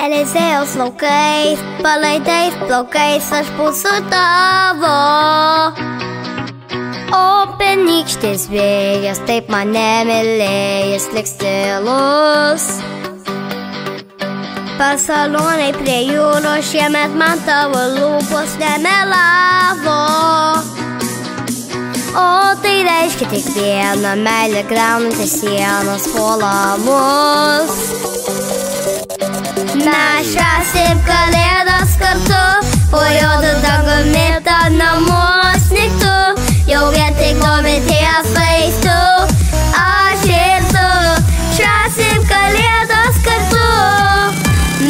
Eliziejaus laukais, palaidais plaukais aš būsiu tavo. O pernykštis vėjas taip mane mylėjęs liks tylus. Pasalonai prie jūros šiemet man tavo lūpos nemelavo. O tai reiškia tik vieną, meilę griaunantis sienos puola mus. Mes švęsim kalėdas kartu, po juodu dangumi tą namus niktų, jau vien tik nuo minties vaistų. Aš ir tu švęsim kalėdas kartu.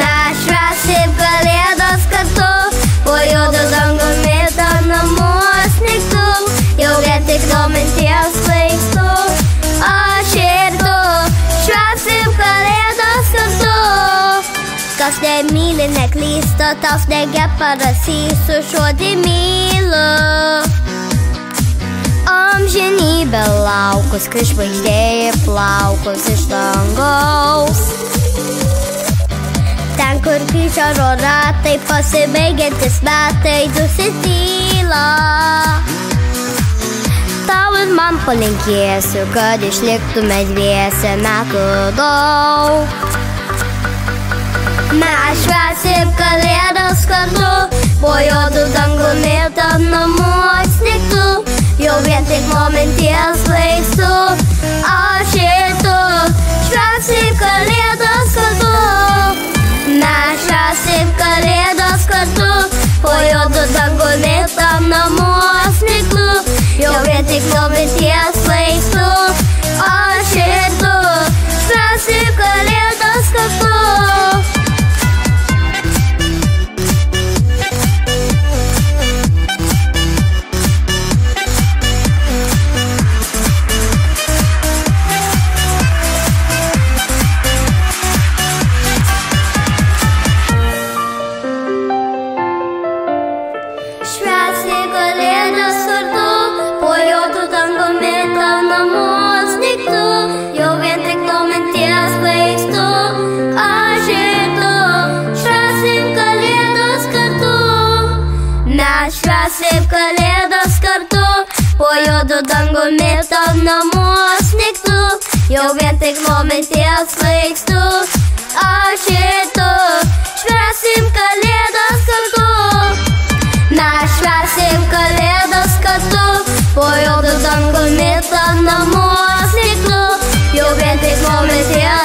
Mes švęsim kalėdas kartu, po juodu dangumi tą namus niktų, jau vien tik nuo minties vaistų. Aš ir tu švęsim kalėdas kartu. Kas nemyli, neklysta, tas negeparasys su žodį myliu. Amžinybė laukus, kai žvaigždė plaukus iš dangaus. Ten, kur kryžiaus ratai, pasibaigiantis metai, dusis tyla. Tau ir man palinkėsiu, kad išliktume dviese metų daug. Mes švęsim kalėdas kartu, po juodu dangumi tą namus niktų, jau vien tik nuo minties vaistų. Aš ir tu švęsim kalėdas kartu. Mes švęsim kalėdas kartu, po juodu dangumi tą namus niktų, jau vien tik nuo minties vaistų. Aš ir tu švęsim kalėdas kartu. Švęsim kalėdas kartu, po juodu dangumi tą namus niktų, jau vien tik nuo minties vaistų. Aš ir tu švęsim kalėdas kartu. Mes švęsim kalėdas kartu, po juodu dangumi tą namus niktų, jau vien tik nuo minties vaistų. Aš ir tu švęsim kalėdas kartu. Mes švęsim kalėdas kartu, po juodu dangumi tą namus niktų, jau vien tik nuo minties